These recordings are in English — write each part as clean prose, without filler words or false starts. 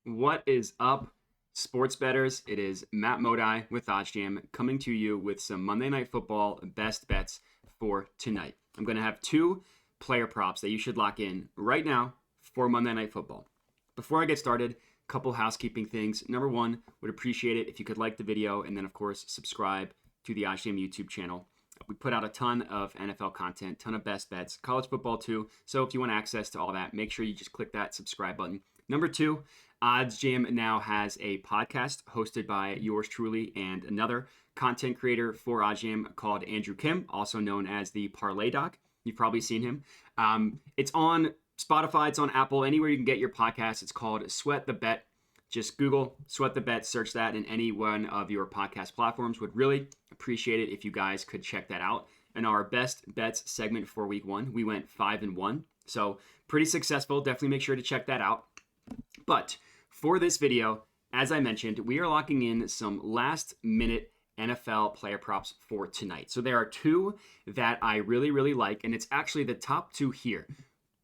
What is up, sports bettors? It is Matt Modi with OddsJam coming to you with some Monday Night Football best bets for tonight. I'm going to have two player props that you should lock in right now for Monday Night Football. Before I get started, a couple housekeeping things. Number one, would appreciate it if you could like the video and then, of course, subscribe to the OddsJam YouTube channel. We put out a ton of NFL content, ton of best bets, college football too. So if you want access to all that, make sure you just click that subscribe button. Number two, OddsJam now has a podcast hosted by yours truly and another content creator for OddsJam called Andrew Kim, also known as the Parlay Doc. You've probably seen him. It's on Spotify, it's on Apple, anywhere you can get your podcast. It's called Sweat the Bet. Just Google Sweat the Bet, search that in any one of your podcast platforms. Would really appreciate it if you guys could check that out. In our best bets segment for week one, we went 5-1. So pretty successful. Definitely make sure to check that out. But for this video, as I mentioned, we are locking in some last minute NFL player props for tonight. So there are two that I really like, and it's actually the top two here.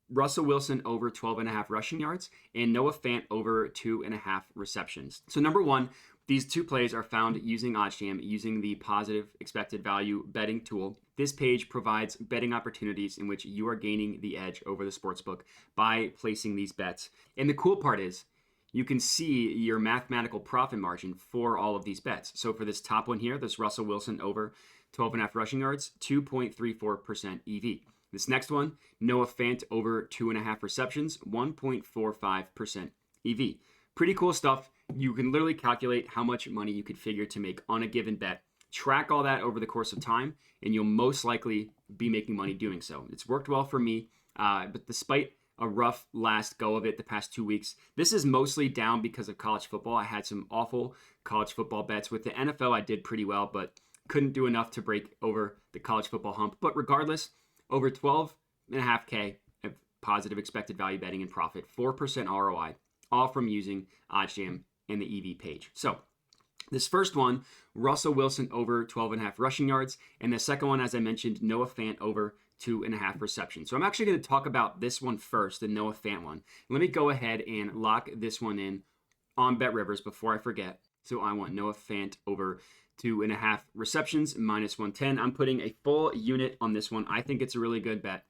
Russell Wilson over 12.5 rushing yards and Noah Phant over 2.5 receptions. So number one, these two plays are found using OddsJam, using the positive expected value betting tool. This page provides betting opportunities in which you are gaining the edge over the sportsbook by placing these bets. And the cool part is you can see your mathematical profit margin for all of these bets. So for this top one here, this Russell Wilson over 12.5 rushing yards, 2.34% EV. This next one, Noah Phant over 2.5 receptions, 1.45% EV. Pretty cool stuff. You can literally calculate how much money you could figure to make on a given bet. Track all that over the course of time, and you'll most likely be making money doing so. It's worked well for me, but despite a rough last go of it the past 2 weeks, this is mostly down because of college football. I had some awful college football bets. With the NFL, I did pretty well, but couldn't do enough to break over the college football hump. But regardless, over 12.5K of positive expected value betting and profit, 4% ROI, all from using OddsJam and the EV page. So this first one, Russell Wilson over 12.5 rushing yards. And the second one, as I mentioned, Noah Phant over 2.5 receptions. So I'm actually going to talk about this one first, the Noah Phant one. Let me go ahead and lock this one in on BetRivers before I forget. So I want Noah Phant over 2.5 receptions, minus 110. I'm putting a full unit on this one. I think it's a really good bet.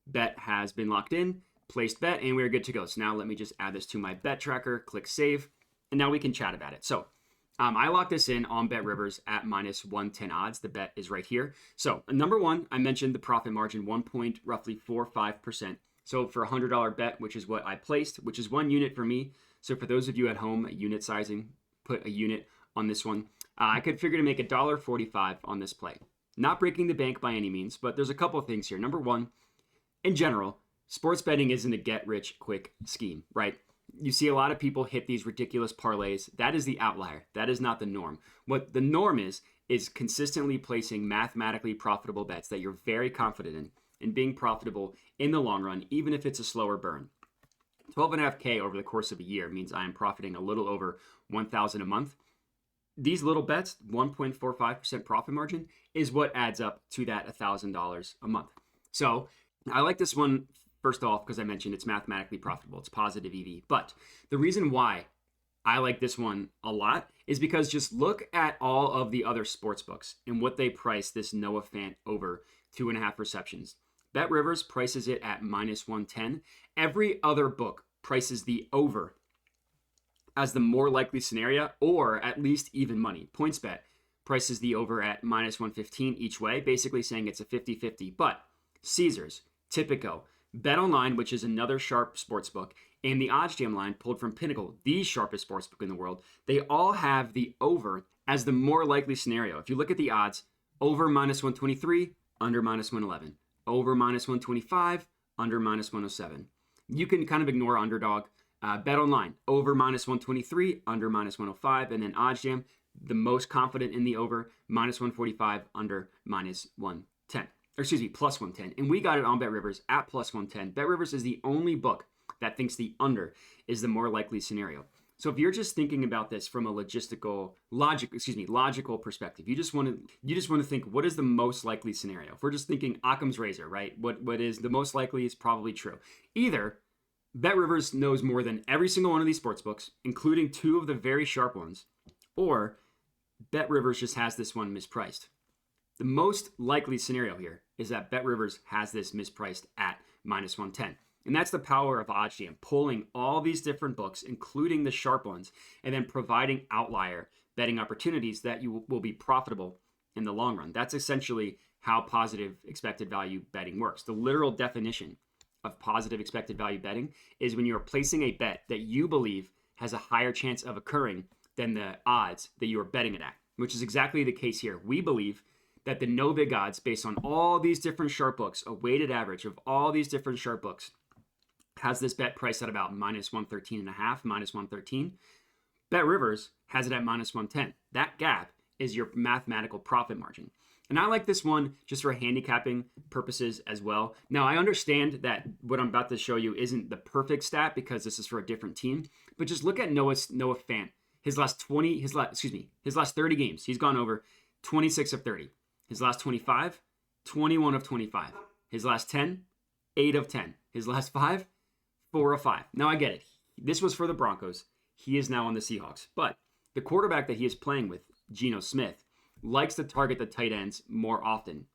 Bet has been locked in, placed bet, and we're good to go. So now let me just add this to my bet tracker, click save, and now we can chat about it. So I locked this in on BetRivers at minus 110 odds. The bet is right here. So number one, I mentioned the profit margin, roughly 4.5%. So for a $100 bet, which is what I placed, which is one unit for me. So for those of you at home, unit sizing, put a unit on this one. I could figure to make $1.45 on this play. Not breaking the bank by any means, but there's a couple of things here. Number one, in general, sports betting isn't a get-rich-quick scheme, right? You see a lot of people hit these ridiculous parlays. That is the outlier. That is not the norm. What the norm is consistently placing mathematically profitable bets that you're very confident in and being profitable in the long run, even if it's a slower burn. 12.5K over the course of a year means I am profiting a little over $1,000 a month. These little bets, 1.45% profit margin, is what adds up to that $1,000 a month. So I like this one, first off, because I mentioned it's mathematically profitable. It's positive EV. But the reason why I like this one a lot is because just look at all of the other sports books and what they price this Noah Phant over 2.5 receptions. BetRivers prices it at minus 110. Every other book prices the over as the more likely scenario, or at least even money. PointsBet prices the over at minus 115 each way, basically saying it's a 50-50. But Caesars, Tipico, BetOnline, which is another sharp sportsbook, and the OddsJam line pulled from Pinnacle, the sharpest sportsbook in the world, they all have the over as the more likely scenario. If you look at the odds, over minus 123, under minus 111. Over minus 125, under minus 107. You can kind of ignore underdog. BetOnline, over minus 123, under minus 105, and then OddsJam, the most confident in the over, minus 145, under minus 110. Plus 110. And we got it on BetRivers at plus 110. BetRivers is the only book that thinks the under is the more likely scenario. So if you're just thinking about this from a logical perspective, you just want to think, what is the most likely scenario? If we're just thinking Occam's razor, right? What is the most likely is probably true. Either BetRivers knows more than every single one of these sportsbooks, including two of the very sharp ones, or BetRivers just has this one mispriced. The most likely scenario here is that BetRivers has this mispriced at minus 110. And that's the power of OddsJam, pulling all these different books, including the sharp ones, and then providing outlier betting opportunities that you will be profitable in the long run. That's essentially how positive expected value betting works. The literal definition of positive expected value betting is when you're placing a bet that you believe has a higher chance of occurring than the odds that you are betting it at, which is exactly the case here. We believe that the no big odds based on all these different sharp books, a weighted average of all these different sharp books, has this bet priced at about minus 113.5, minus 113. BetRivers has it at minus 110. That gap is your mathematical profit margin. And I like this one just for handicapping purposes as well. Now, I understand that what I'm about to show you isn't the perfect stat because this is for a different team, but just look at Noah Phant. His last 30 games, he's gone over 26 of 30. His last 25, 21 of 25. His last 10, 8 of 10. His last 5, 4 of 5. Now, I get it. This was for the Broncos. He is now on the Seahawks. But the quarterback that he is playing with, Gino Smith, likes to target the tight ends more often.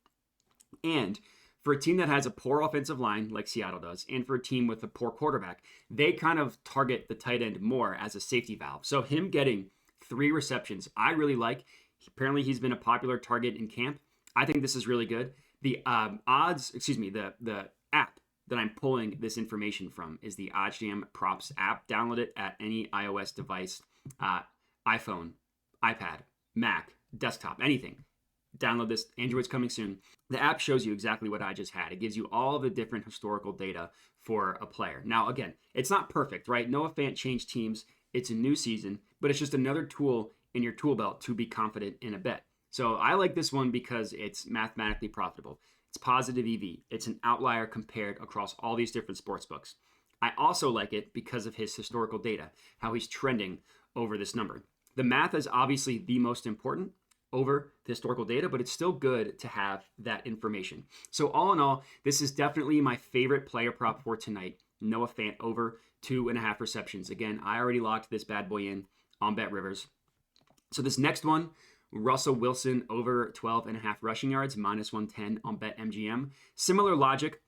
And for a team that has a poor offensive line, like Seattle does, and for a team with a poor quarterback, they kind of target the tight end more as a safety valve. So him getting 3 receptions, I really like. Apparently, he's been a popular target in camp. I think this is really good. The the app that I'm pulling this information from is the OddsJam Props app. Download it at any iOS device, iPhone, iPad, Mac, desktop, anything. Download this. Android's coming soon. The app shows you exactly what I just had. It gives you all the different historical data for a player. Now, again, it's not perfect, right? Noah Phant changed teams. It's a new season, but it's just another tool in your tool belt to be confident in a bet. So I like this one because it's mathematically profitable. It's positive EV. It's an outlier compared across all these different sports books. I also like it because of his historical data, how he's trending over this number. The math is obviously the most important over the historical data, but it's still good to have that information. So all in all, this is definitely my favorite player prop for tonight. Noah Phant over 2.5 receptions. Again, I already locked this bad boy in on BetRivers. So this next one, Russell Wilson over 12.5 rushing yards, minus 110 on BetMGM. Similar logic,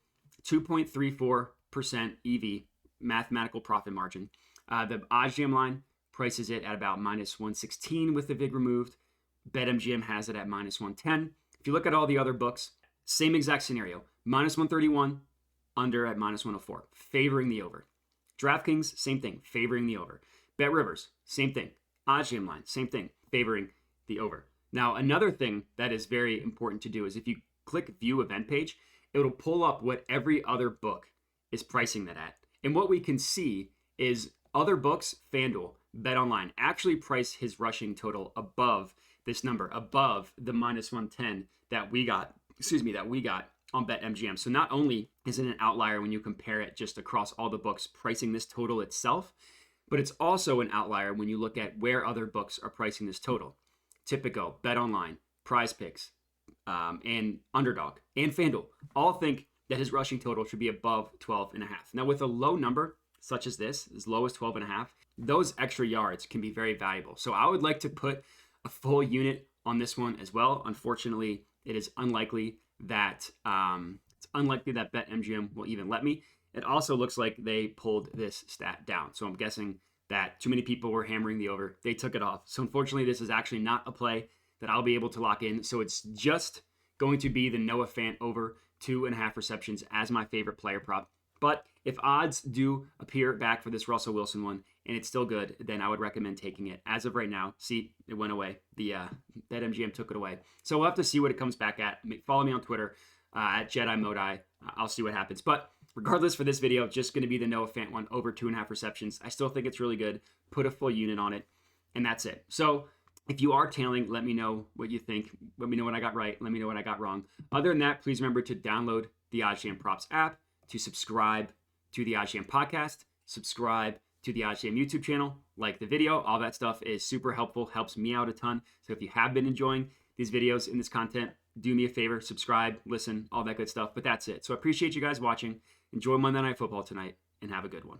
2.34% EV, mathematical profit margin. The OddsJam line prices it at about minus 116 with the VIG removed. BetMGM has it at minus 110. If you look at all the other books, same exact scenario. Minus 131, under at minus 104, favoring the over. DraftKings, same thing, favoring the over. BetRivers, same thing. OddsJam line, same thing, favoring the over. Now, another thing that is very important to do is if you click View Event Page, it'll pull up what every other book is pricing that at. And what we can see is other books, FanDuel, BetOnline, actually price his rushing total above this number, above the minus 110 that we got on BetMGM. So not only is it an outlier when you compare it just across all the books pricing this total itself, but it's also an outlier when you look at where other books are pricing this total. Tipico, BetOnline, Prize Picks, and Underdog, and FanDuel all think that his rushing total should be above 12.5. Now, with a low number such as this, as low as 12.5, those extra yards can be very valuable. So I would like to put a full unit on this one as well. Unfortunately, it is unlikely that BetMGM will even let me. It also looks like they pulled this stat down. So I'm guessing that too many people were hammering the over. They took it off. So unfortunately, this is actually not a play that I'll be able to lock in. So it's just going to be the Noah Phant over 2.5 receptions as my favorite player prop. But if odds do appear back for this Russell Wilson one and it's still good, then I would recommend taking it. As of right now, see, it went away. The BetMGM took it away. So we'll have to see what it comes back at. Follow me on Twitter at Jedi Modi. I'll see what happens. But regardless, for this video, just going to be the Noah Phant one over 2.5 receptions. I still think it's really good. Put a full unit on it, and that's it. So if you are tailing, let me know what you think. Let me know what I got right. Let me know what I got wrong. Other than that, please remember to download the OddsJam Props app, to subscribe to the OddsJam podcast, subscribe to the OddsJam YouTube channel, like the video. All that stuff is super helpful, helps me out a ton. So if you have been enjoying these videos and this content, do me a favor, subscribe, listen, all that good stuff. But that's it. So I appreciate you guys watching. Enjoy Monday Night Football tonight, and have a good one.